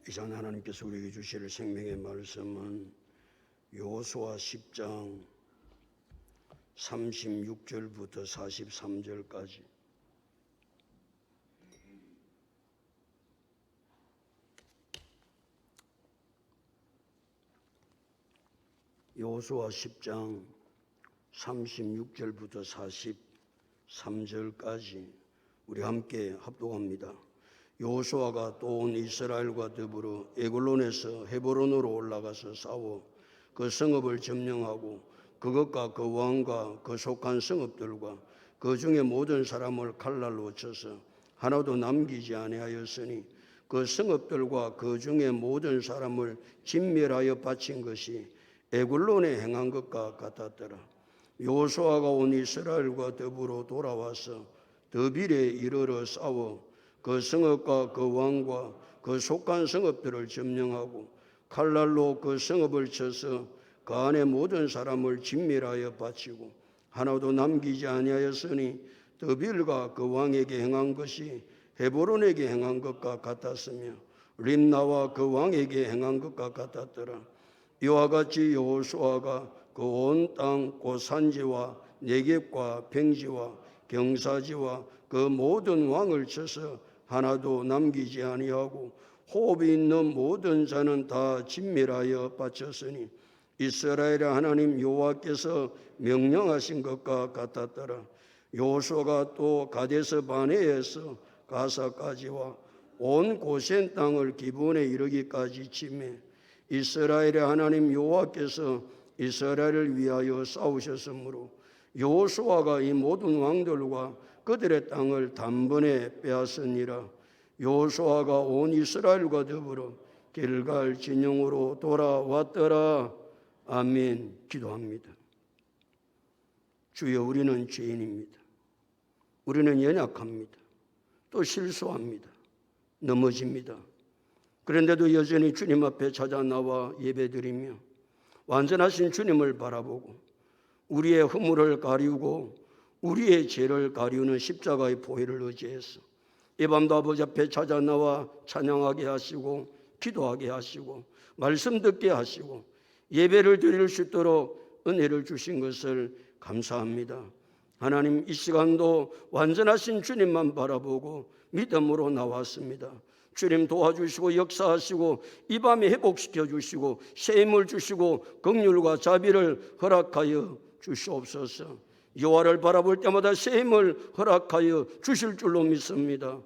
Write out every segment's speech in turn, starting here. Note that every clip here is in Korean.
이 시간 하나님께서 우리에게 주실 생명의 말씀은 여호수아 10장 36절부터 43절까지 여호수아 10장 36절부터 43절까지 우리 함께 합독합니다. 여호수아가 또 온 이스라엘과 더불어 에글론에서 헤브론으로 올라가서 싸워 그 성읍을 점령하고 그것과 그 왕과 그 속한 성읍들과 그 중에 모든 사람을 칼날로 쳐서 하나도 남기지 아니하였으니 그 성읍들과 그 중에 모든 사람을 진멸하여 바친 것이 에글론에 행한 것과 같았더라. 여호수아가 온 이스라엘과 더불어 돌아와서 더빌에 이르러 싸워 그 성읍과 그 왕과 그 속한 성읍들을 점령하고 칼날로 그 성읍을 쳐서 그 안에 모든 사람을 진멸하여 바치고 하나도 남기지 아니하였으니 더빌과 그 왕에게 행한 것이 헤브론에게 행한 것과 같았으며 림나와 그 왕에게 행한 것과 같았더라. 이와 같이 여호수아가 그 온 땅 곧 산지와 네겝과 평지와 경사지와 그 모든 왕을 쳐서 하나도 남기지 아니하고 호흡이 있는 모든 자는 다 진멸하여 바쳤으니 이스라엘의 하나님 여호와께서 명령하신 것과 같았더라. 여호수아가 또 가데스 바네에서 가사까지와 온 고센 땅을 기브온에 이르기까지 치매 이스라엘의 하나님 여호와께서 이스라엘을 위하여 싸우셨으므로 여호수아가 이 모든 왕들과 그들의 땅을 단번에 빼앗으니라. 여호수아가 온 이스라엘과 더불어 길갈 진영으로 돌아왔더라. 아멘. 기도합니다. 주여, 우리는 죄인입니다. 우리는 연약합니다. 또 실수합니다. 넘어집니다. 그런데도 여전히 주님 앞에 찾아 나와 예배드리며 완전하신 주님을 바라보고 우리의 허물을 가리우고 우리의 죄를 가리우는 십자가의 보혈을 의지해서 이 밤도 아버지 앞에 찾아 나와 찬양하게 하시고 기도하게 하시고 말씀 듣게 하시고 예배를 드릴 수 있도록 은혜를 주신 것을 감사합니다. 하나님, 이 시간도 완전하신 주님만 바라보고 믿음으로 나왔습니다. 주님 도와주시고 역사하시고 이 밤에 회복시켜 주시고 새 힘을 주시고 긍휼과 자비를 허락하여 주시옵소서. 여호와를 바라볼 때마다 새 힘을 허락하여 주실 줄로 믿습니다.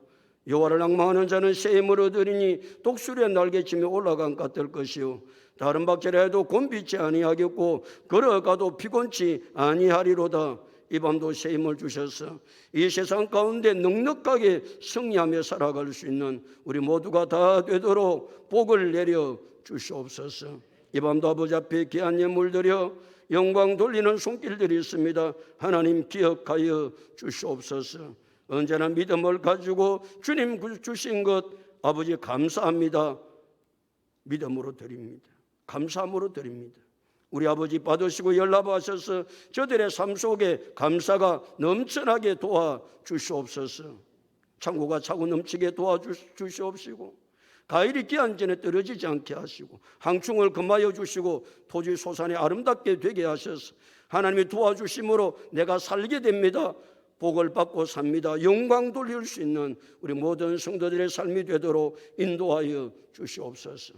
여호와를 앙망하는 자는 새 힘을 얻으리니 독수리의 날개치며 올라간 것 같을 것이요 다른 박제라 해도 곤비치 아니하겠고 걸어가도 피곤치 아니하리로다. 이 밤도 새 힘을 주셔서 이 세상 가운데 넉넉하게 승리하며 살아갈 수 있는 우리 모두가 다 되도록 복을 내려 주시옵소서. 이 밤도 아버지 앞에 귀한 예물 드려 영광 돌리는 손길들이 있습니다. 하나님 기억하여 주시옵소서. 언제나 믿음을 가지고 주님 주신 것 아버지 감사합니다. 믿음으로 드립니다. 감사함으로 드립니다. 우리 아버지 받으시고 연락하셔서 저들의 삶 속에 감사가 넘쳐나게 도와주시옵소서. 창고가 차고 넘치게 도와주시옵시고 가을이 기한 전에 떨어지지 않게 하시고 항충을 금하여 주시고 토지 소산이 아름답게 되게 하셔서 하나님이 도와주심으로 내가 살게 됩니다. 복을 받고 삽니다. 영광 돌릴 수 있는 우리 모든 성도들의 삶이 되도록 인도하여 주시옵소서.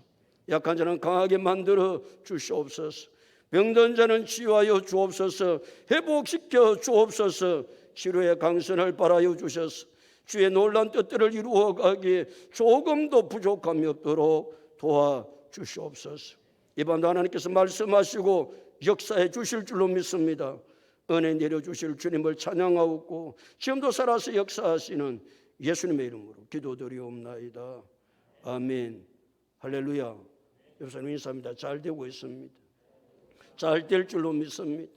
약한 자는 강하게 만들어 주시옵소서. 병든 자는 치유하여 주옵소서. 회복시켜 주옵소서. 치료의 강선을 바라여 주셔서 주의 놀라운 뜻들을 이루어가기에 조금도 부족함이 없도록 도와주시옵소서. 이 밤도 하나님께서 말씀하시고 역사해 주실 줄로 믿습니다. 은혜 내려주실 주님을 찬양하고 지금도 살아서 역사하시는 예수님의 이름으로 기도드리옵나이다. 아멘. 할렐루야. 여러분 인사합니다. 잘 되고 있습니다. 잘 될 줄로 믿습니다.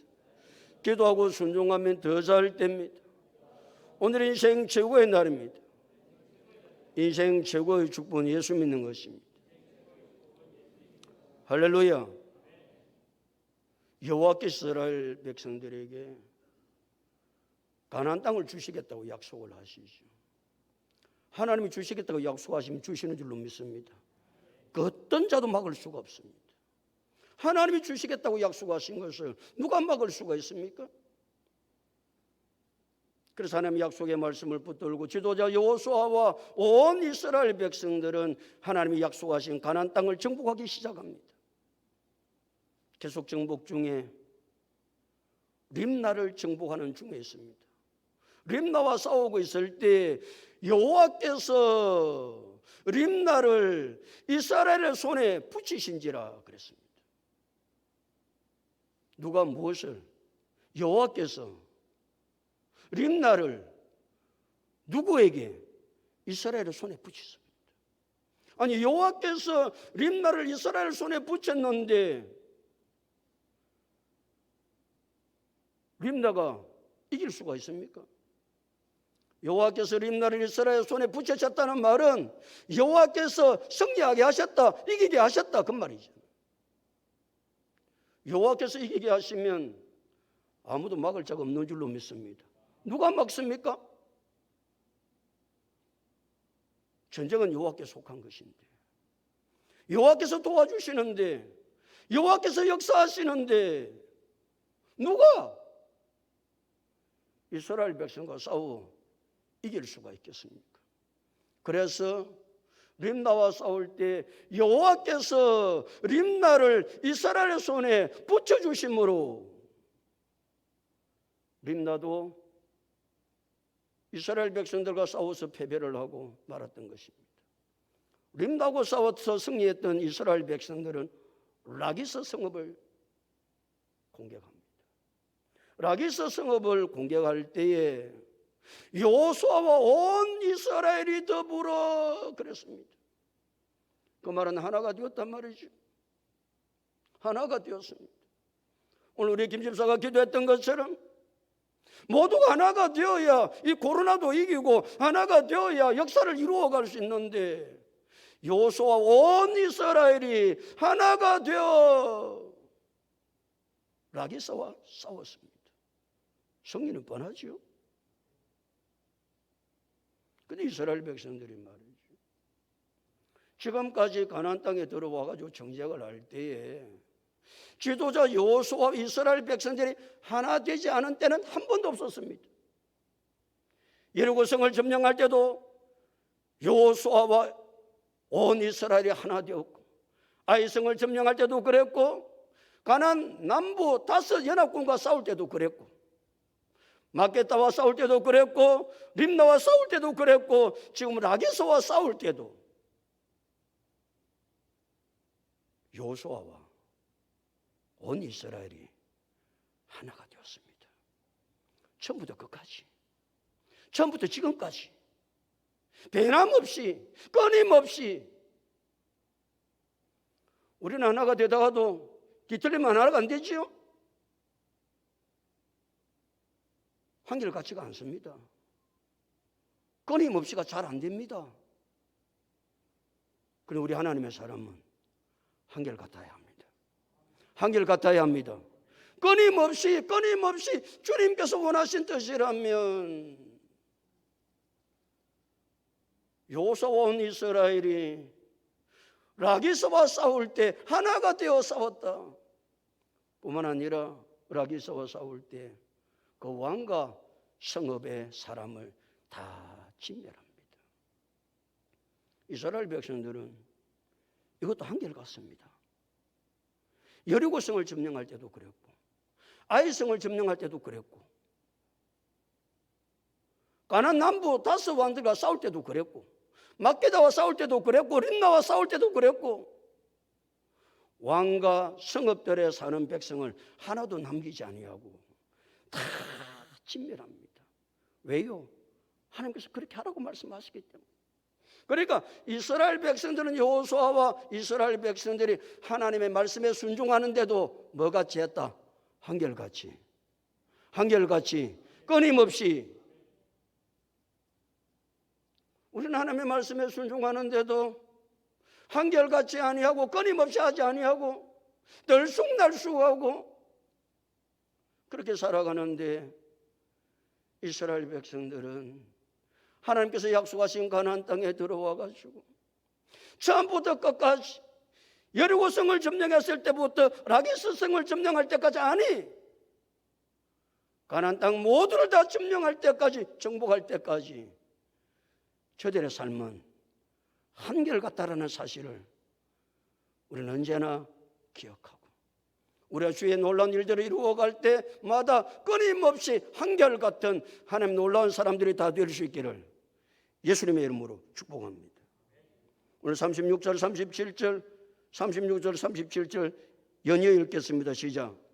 기도하고 순종하면 더 잘 됩니다. 오늘 인생 최고의 날입니다. 인생 최고의 축복은 예수 믿는 것입니다. 할렐루야. 여호와께서 이스라엘 백성들에게 가나안 땅을 주시겠다고 약속을 하시죠. 하나님이 주시겠다고 약속하시면 주시는 줄로 믿습니다. 그 어떤 자도 막을 수가 없습니다. 하나님이 주시겠다고 약속하신 것을 누가 막을 수가 있습니까? 그래서 하나님 약속의 말씀을 붙들고 지도자 여호수아와 온 이스라엘 백성들은 하나님이 약속하신 가나안 땅을 정복하기 시작합니다. 계속 정복 중에 림나를 정복하는 중에 있습니다. 림나와 싸우고 있을 때 여호와께서 림나를 이스라엘의 손에 붙이신지라 그랬습니다. 누가 무엇을? 여호와께서 림나를 누구에게? 이스라엘의 손에 붙였습니다. 아니, 여호와께서 림나를 이스라엘 손에 붙였는데 림나가 이길 수가 있습니까? 여호와께서 림나를 이스라엘 손에 붙여줬다는 말은 여호와께서 승리하게 하셨다, 이기게 하셨다, 그 말이죠. 여호와께서 이기게 하시면 아무도 막을 자가 없는 줄로 믿습니다. 누가 막습니까? 전쟁은 여호와께 속한 것인데, 여호와께서 도와주시는데, 여호와께서 역사하시는데 누가 이스라엘 백성과 싸워 이길 수가 있겠습니까? 그래서 림나와 싸울 때 여호와께서 림나를 이스라엘의 손에 붙여주심으로 림나도 이스라엘 백성들과 싸워서 패배를 하고 말았던 것입니다. 림나하고 싸워서 승리했던 이스라엘 백성들은 라기스 성읍을 공격합니다. 라기스 성읍을 공격할 때에 여호수아와 온 이스라엘이 더불어 그랬습니다. 그 말은 하나가 되었단 말이죠. 하나가 되었습니다. 오늘 우리 김 집사가 기도했던 것처럼 모두가 하나가 되어야 이 코로나도 이기고 하나가 되어야 역사를 이루어갈 수 있는데 여호수아와 온 이스라엘이 하나가 되어 라기스와 싸웠습니다. 승리는 뻔하지요. 근데 이스라엘 백성들이 말이죠, 지금까지 가나안 땅에 들어와가지고 정착을 할 때에 지도자 여호수아와 이스라엘 백성들이 하나 되지 않은 때는 한 번도 없었습니다. 여리고성을 점령할 때도 여호수아와 온 이스라엘이 하나 되었고, 아이성을 점령할 때도 그랬고, 가나안 남부 다섯 연합군과 싸울 때도 그랬고, 마게다와 싸울 때도 그랬고, 림나와 싸울 때도 그랬고, 지금 라기스와 싸울 때도 여호수아와 온 이스라엘이 하나가 되었습니다. 처음부터 끝까지, 처음부터 지금까지 변함없이 끊임없이. 우리는 하나가 되다가도 뒤틀리면 하나가 안 되지요. 한결같지가 않습니다. 끊임없이가 잘 안 됩니다. 그런데 우리 하나님의 사람은 한결같아야 합니다. 한결같아야 합니다. 끊임없이 주님께서 원하신 뜻이라면 여호수아와 온 이스라엘이 라기스와 싸울 때 하나가 되어 싸웠다. 뿐만 아니라 라기스와 싸울 때 그 왕과 성읍의 사람을 다 진멸합니다. 이스라엘 백성들은 이것도 한결같습니다. 여리고성을 점령할 때도 그랬고, 아이성을 점령할 때도 그랬고, 가나안 남부 다섯 왕들과 싸울 때도 그랬고, 막게다와 싸울 때도 그랬고, 림나와 싸울 때도 그랬고, 왕과 성읍들에 사는 백성을 하나도 남기지 아니하고 다 진멸합니다. 왜요? 하나님께서 그렇게 하라고 말씀하시기 때문에. 그러니까 이스라엘 백성들은 여호수아와 이스라엘 백성들이 하나님의 말씀에 순종하는데도 뭐같이 했다? 한결같이 끊임없이. 우리는 하나님의 말씀에 순종하는데도 한결같이 아니하고 끊임없이 하지 아니하고 들쑥날쑥하고 그렇게 살아가는데, 이스라엘 백성들은 하나님께서 약속하신 가나안 땅에 들어와 가지고 처음부터 끝까지 여리고성을 점령했을 때부터 라기스 성을 점령할 때까지 아니, 가나안 땅 모두를 다 점령할 때까지, 정복할 때까지 저들의 삶은 한결같다라는 사실을 우리는 언제나 기억하고, 우리가 주의 놀라운 일들을 이루어갈 때마다 끊임없이 한결같은 하나님 놀라운 사람들이 다 될 수 있기를 예수님의 이름으로 축복합니다. 오늘 36절, 37절 연이어 읽겠습니다. 시작.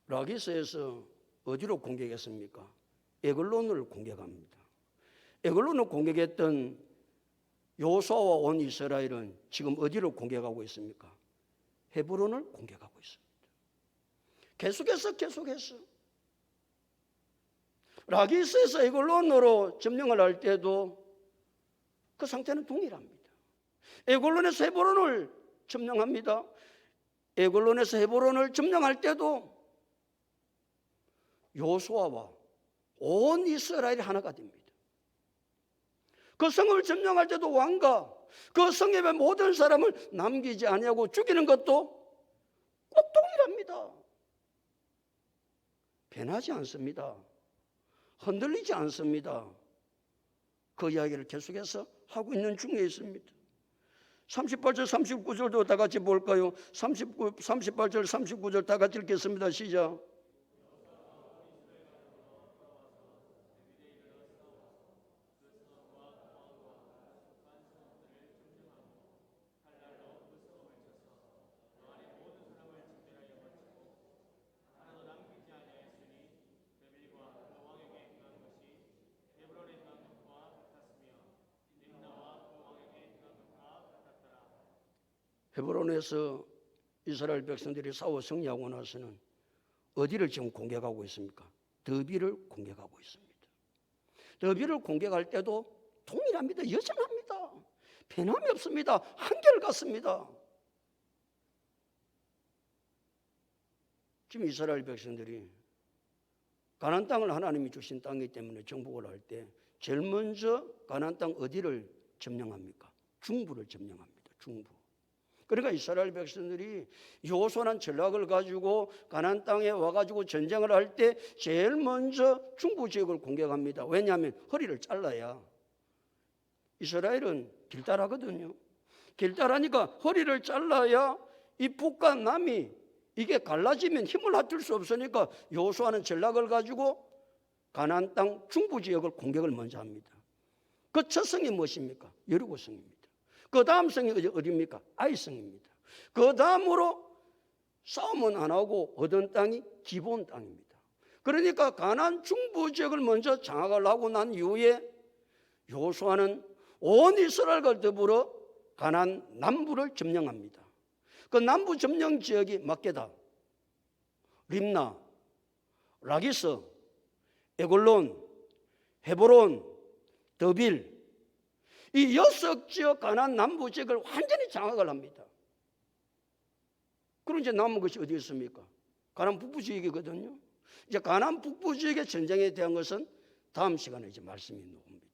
라기스에서 어디로 공격했습니까? 에글론을 공격합니다. 에글론을 공격했던 여호수아와 온 이스라엘은 지금 어디로 공격하고 있습니까? 헤브론을 공격하고 있습니다. 계속해서 라기스에서 에글론으로 점령을 할 때도 그 상태는 동일합니다. 에글론에서 헤브론을 점령합니다. 에글론에서 헤브론을 점령할 때도 여호수아와 온 이스라엘이 하나가 됩니다. 그 성을 점령할 때도 왕과 그 성의 모든 사람을 남기지 아니하고 죽이는 것도 꼭 동일합니다. 변하지 않습니다. 흔들리지 않습니다. 그 이야기를 계속해서 하고 있는 중에 있습니다. 38절 39절도 다 같이 볼까요? 38절 39절 다 같이 읽겠습니다. 시작. 헤브론에서 이스라엘 백성들이 싸워 승리하고 나서는 어디를 지금 공격하고 있습니까? 더비를 공격하고 있습니다. 더비를 공격할 때도 동일합니다. 여전합니다. 변함이 없습니다. 한결같습니다. 지금 이스라엘 백성들이 가나안 땅을 하나님이 주신 땅이기 때문에 정복을 할 때 제일 먼저 가나안 땅 어디를 점령합니까? 중부를 점령합니다. 중부. 그러니까 이스라엘 백성들이 여호수아라는 전략을 가지고 가나안 땅에 와가지고 전쟁을 할 때 제일 먼저 중부 지역을 공격합니다. 왜냐하면 허리를 잘라야, 이스라엘은 길다라거든요. 길다라니까 허리를 잘라야 이 북과 남이 이게 갈라지면 힘을 합칠 수 없으니까 여호수아는 전략을 가지고 가나안 땅 중부 지역을 공격을 먼저 합니다. 그 첫 성이 무엇입니까? 여리고성입니다. 그 다음 성이 어디입니까? 아이성입니다. 그 다음으로 싸움은 안 하고 얻은 땅이 기브온 땅입니다. 그러니까 가나안 중부 지역을 먼저 장악을 하고 난 이후에 여호수아는 온 이스라엘과 더불어 가나안 남부를 점령합니다. 그 남부 점령 지역이 막게다, 림나, 라기스, 에글론, 헤브론, 더빌, 이 6지역 가나안 남부 지역을 완전히 장악을 합니다. 그럼 이제 남은 것이 어디 있습니까? 가나안 북부 지역이거든요. 이제 가나안 북부 지역의 전쟁에 대한 것은 다음 시간에 이제 말씀이 나옵니다.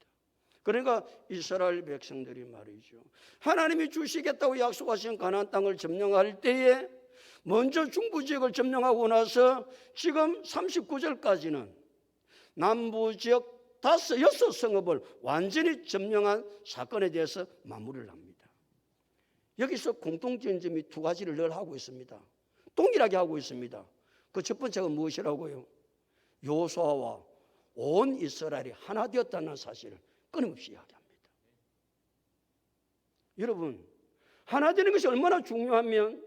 그러니까 이스라엘 백성들이 말이죠, 하나님이 주시겠다고 약속하신 가나안 땅을 점령할 때에 먼저 중부 지역을 점령하고 나서 지금 39절까지는 남부 지역 6 성읍을 완전히 점령한 사건에 대해서 마무리를 합니다. 여기서 공통적인 점이 2가지를 늘 하고 있습니다. 동일하게 하고 있습니다. 그 첫 번째가 무엇이라고요? 여호수아와 온 이스라엘이 하나 되었다는 사실을 끊임없이 이야기합니다. 여러분, 하나 되는 것이 얼마나 중요하면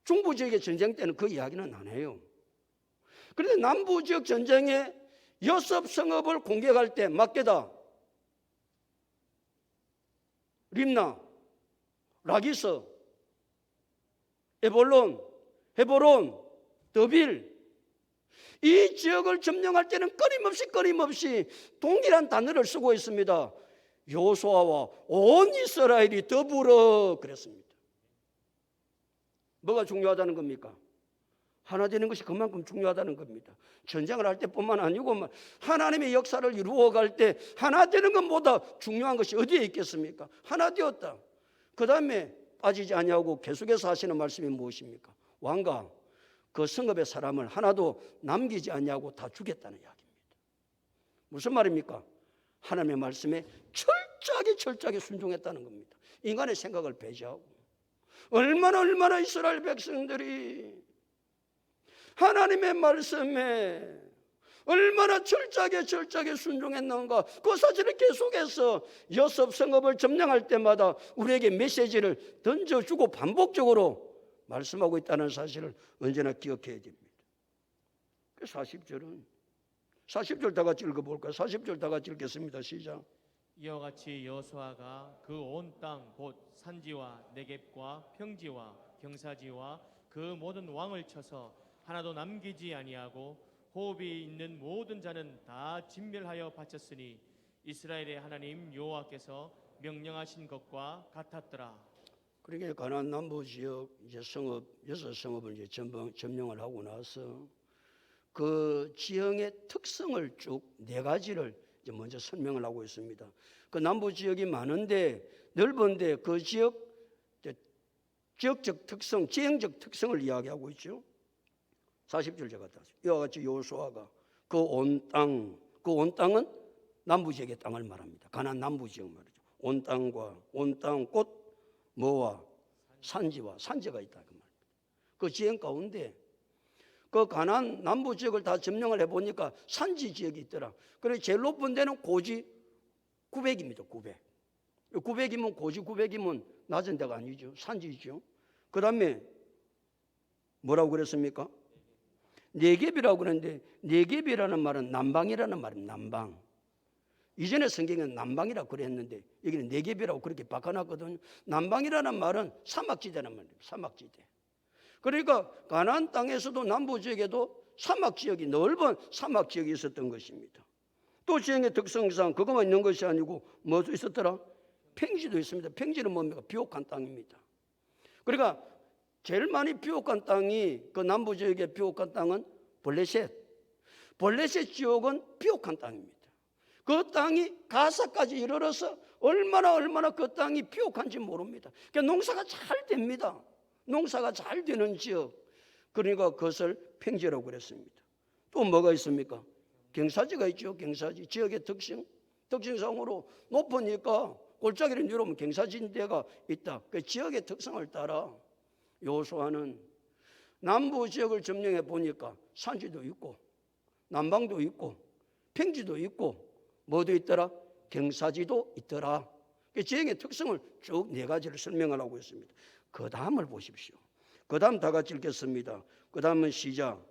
중부 지역의 전쟁 때는 그 이야기는 안 해요. 그런데 남부 지역 전쟁에 6 성읍을 공격할 때 막게다, 림나, 라기스, 에볼론, 헤브론, 더빌, 이 지역을 점령할 때는 끊임없이 동일한 단어를 쓰고 있습니다. 여호수아와 온 이스라엘이 더불어 그랬습니다. 뭐가 중요하다는 겁니까? 하나 되는 것이 그만큼 중요하다는 겁니다. 전쟁을 할 때뿐만 아니고 하나님의 역사를 이루어갈 때 하나 되는 것보다 중요한 것이 어디에 있겠습니까? 하나 되었다. 그 다음에 빠지지 아니하고 계속해서 하시는 말씀이 무엇입니까? 왕과 그 성읍의 사람을 하나도 남기지 아니하고 다 죽였다는 이야기입니다. 무슨 말입니까? 하나님의 말씀에 철저하게 순종했다는 겁니다. 인간의 생각을 배제하고. 얼마나 이스라엘 백성들이 하나님의 말씀에 얼마나 철저하게 순종했는가. 그 사실을 계속해서 여섯 성읍을 점령할 때마다 우리에게 메시지를 던져주고 반복적으로 말씀하고 있다는 사실을 언제나 기억해야 됩니다. 40절 다 같이 읽어볼까요? 40절 다 같이 읽겠습니다. 시작. 이와 같이 여호수아가 그 온 땅 곧 산지와 네겝과 평지와 경사지와 그 모든 왕을 쳐서 하나도 남기지 아니하고 호흡이 있는 모든 자는 다 진멸하여 바쳤으니 이스라엘의 하나님 여호와께서 명령하신 것과 같았더라. 그러니까 가나안 남부 지역 이제 여섯 성읍을 이제 점령을 하고 나서 그 지형의 특성을 쭉 네 가지를 이제 먼저 설명을 하고 있습니다. 그 남부 지역이 많은데 넓은데 그 지역적 특성, 지형적 특성을 이야기하고 있죠. 40절 제가 다시 이와 같이 여호수아가 그 온 땅은 남부 지역의 땅을 말합니다. 가나안 남부 지역 말이죠. 온 땅 곧 뭐와 산지가 있다 그 말입니다. 그 지형 가운데 그 가나안 남부 지역을 다 점령을 해보니까 산지 지역이 있더라. 그래서 제일 높은 데는 고지 900입니다. 900이면 고지 900이면 낮은 데가 아니죠. 산지죠. 그 다음에 뭐라고 그랬습니까? 네겝이라고 그랬는데 네겝이라는 말은 남방이라는 말입니다. 남방. 이전에 성경은 남방이라고 그랬는데 여기는 네겝이라고 그렇게 바꿔놨거든요. 남방이라는 말은 사막지대란 말이에요. 사막지대. 그러니까 가나안 땅에서도 남부 지역에도 사막지역이 넓은 사막지역이 있었던 것입니다. 또 지형의 특성상 그것만 있는 것이 아니고 뭐도 있었더라? 평지도 있습니다. 평지는 뭡니까? 비옥한 땅입니다. 그러니까 제일 많이 비옥한 땅이 그 남부 지역의 비옥한 땅은 블레셋 지역은 비옥한 땅입니다. 그 땅이 가사까지 이르러서 얼마나 그 땅이 비옥한지 모릅니다. 그러니까 농사가 잘 됩니다. 농사가 잘 되는 지역, 그러니까 그것을 평지라고 그랬습니다. 또 뭐가 있습니까? 경사지가 있죠. 경사지 지역의 특징상으로 높으니까 골짜기를 내려오면 경사진 데가 있다. 그 지역의 특성을 따라 여호수아는 남부 지역을 점령해 보니까 산지도 있고 남방도 있고 평지도 있고 뭐도 있더라? 경사지도 있더라. 그 지역의 특성을 쭉 네 가지를 설명하고 있습니다. 그 다음을 보십시오. 그 다음 다 같이 읽겠습니다. 그 다음은 시작.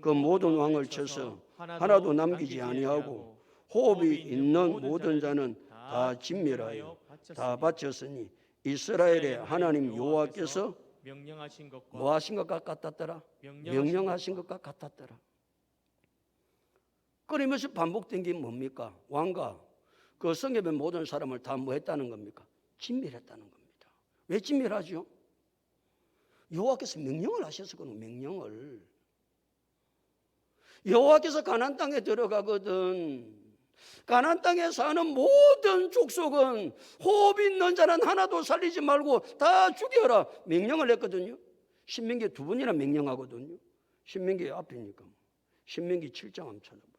그 모든 왕을 쳐서 하나도 남기지 아니하고 호흡이 있는 모든 자는 다 진멸하여 다 바쳤으니 이스라엘의 하나님 여호와께서 명령하신 것과 뭐 하신 것과 같았더라? 명령하신 것과 같았더라. 끊임없이 반복된 게 뭡니까? 왕과 그 성읍의 모든 사람을 다 뭐 했다는 겁니까? 진멸했다는 겁니다. 왜 진멸하죠? 여호와께서 명령을 하셨거든요. 명령을. 여호와께서 가나안 땅에 들어가거든. 가나안 땅에 사는 모든 족속은 호흡 있는 자는 하나도 살리지 말고 다 죽여라 명령을 했거든요. 신명기 2번이나 명령하거든요. 신명기 앞이니까. 신명기 7장 한번 찾아보십시오.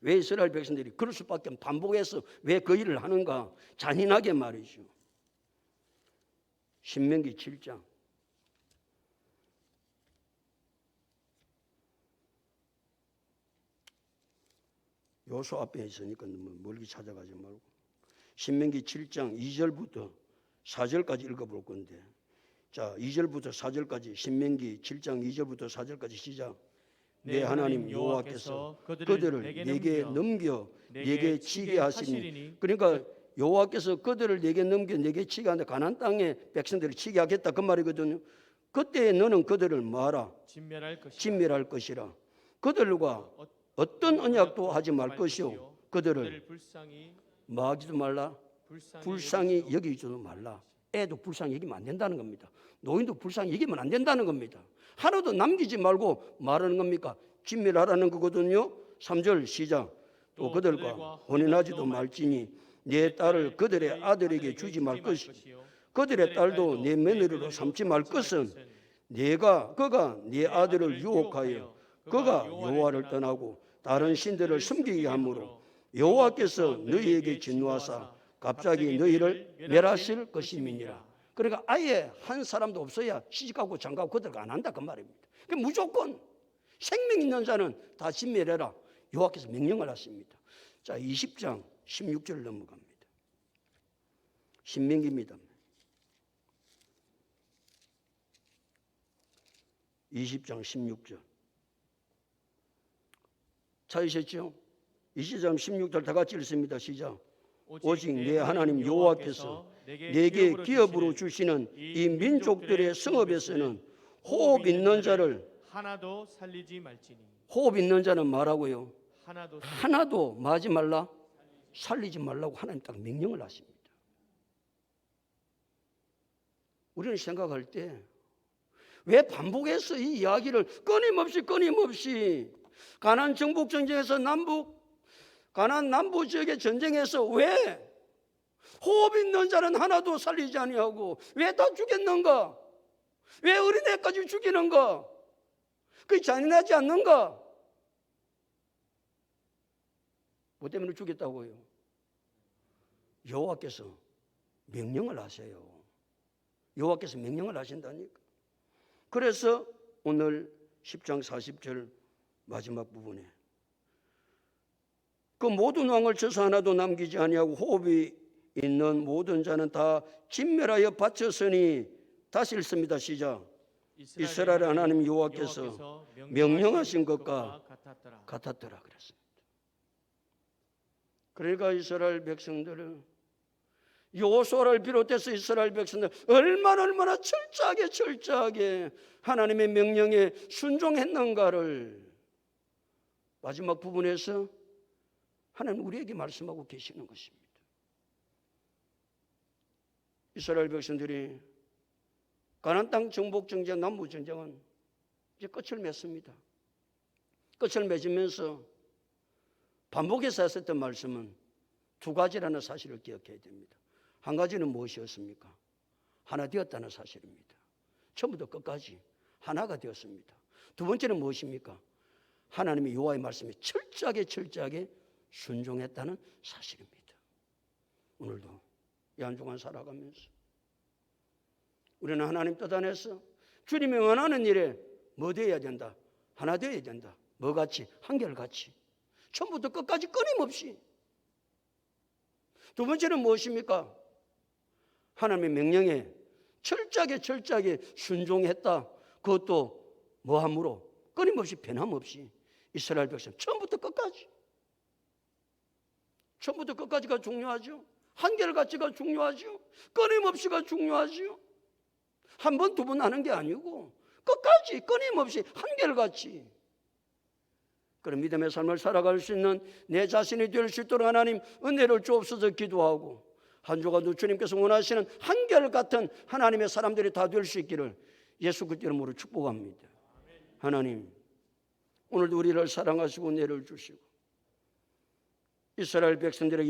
왜 이스라엘 백성들이 그럴 수밖에 반복해서 왜 그 일을 하는가? 잔인하게 말이죠. 신명기 7장. 요소 앞에 있으니까 멀리 찾아가지 말고 신명기 7장 2절부터 4절까지 읽어볼 건데, 자 2절부터 4절까지 신명기 7장 2절부터 4절까지 시작. 내 하나님 여호와께서 그들을 내게 넘겨 내게 치게 하시니, 그러니까 여호와께서 그들을 내게 넘겨 내게 치게 하는데 가나안 땅의 백성들을 치게 하겠다 그 말이거든요. 그때 너는 그들을 뭐하라? 진멸할 것이라. 진멸할 것이라. 그들과 어떤 언약도 하지 말 것이요 그들을 불쌍히 뭐하지도 말라? 불쌍히 여기지도 말라. 애도 불쌍히 여기면 안 된다는 겁니다. 노인도 불쌍히 여기면 안 된다는 겁니다. 하나도 남기지 말고 말하는 겁니까? 진멸하라는 거거든요. 3절 시작. 또 그들과 혼인하지도 말지니 내 딸을 그들의 아들에게 주지 말 것이요 그들의 딸도 내 며느리로 삼지 말 것은 그가 네 아들을 유혹하여 그가 여호와를 떠나고 다른 신들을 섬기게 하므로 여호와께서 너희에게 진노하사 갑자기 너희를 멸하실 것임이니라. 그러니까 아예 한 사람도 없어야 시집가고 장가고 그들 안 한다 그 말입니다. 그러니까 무조건 생명 있는 자는 다 진멸해라. 여호와께서 명령을 하십니다. 자, 20장 16절 넘어갑니다. 신명기입니다. 20장 16절. 찾으셨죠? 20장 16절 다 같이 읽습니다. 시작. 오직 내 하나님 여호와께서 내게 기업으로 주시는 이 민족들의 성읍에서는 호흡 있는 자를 하나도 살리지 말지니. 호흡 있는 자는 말하고요. 하나도 마지 말라? 살리지 말라고 하나님 딱 명령을 하십니다. 우리는 생각할 때 왜 반복해서 이 이야기를 끊임없이 가나안 정복 전쟁에서 가나안 남부 지역의 전쟁에서 왜 호흡 있는 자는 하나도 살리지 아니하고 왜 다 죽였는가? 왜 어린애까지 죽이는가? 그게 잔인하지 않는가? 뭐 때문에 죽였다고요? 여호와께서 명령을 하세요. 여호와께서 명령을 하신다니까. 그래서 오늘 10장 40절 마지막 부분에 그 모든 왕을 쳐서 하나도 남기지 아니하고 호흡이 있는 모든 자는 다 진멸하여 바쳤으니 다시 읽습니다. 시작. 이스라엘 하나님 여호와께서 명령하신 것과 같았더라 그랬습니다. 그러니까 이스라엘 백성들은 여호수아를 비롯해서 이스라엘 백성들 얼마나 철저하게 하나님의 명령에 순종했는가를 마지막 부분에서 하나님 우리에게 말씀하고 계시는 것입니다. 이스라엘 백성들이 가나안 땅 정복 전쟁, 남부 전쟁은 이제 끝을 맺습니다. 끝을 맺으면서 반복해서 했었던 말씀은 두 가지라는 사실을 기억해야 됩니다. 한 가지는 무엇이었습니까? 하나 되었다는 사실입니다. 처음부터 끝까지 하나가 되었습니다. 두 번째는 무엇입니까? 하나님의 여호와의 말씀에 철저하게 순종했다는 사실입니다. 오늘도 이 한 주간 살아가면서 우리는 하나님 뜻 안에서 주님이 원하는 일에 뭐 되어야 된다? 하나 되어야 된다. 뭐같이? 한결같이. 처음부터 끝까지 끊임없이. 두 번째는 무엇입니까? 하나님의 명령에 철저하게 순종했다. 그것도 뭐함으로? 끊임없이 변함없이. 이스라엘 백성 처음부터 끝까지가 중요하죠. 한결같이가 중요하죠. 끊임없이가 중요하죠. 한 번, 두 번 하는 게 아니고 끝까지 끊임없이 한결같이. 그런 믿음의 삶을 살아갈 수 있는 내 자신이 될 수 있도록 하나님 은혜를 주옵소서 기도하고 한 주간도 주님께서 원하시는 한결같은 하나님의 사람들이 다 될 수 있기를 예수 그리스도 이름으로 축복합니다. 하나님 오늘도 우리를 사랑하시고 은혜를 주시고 이스라엘 백성들에게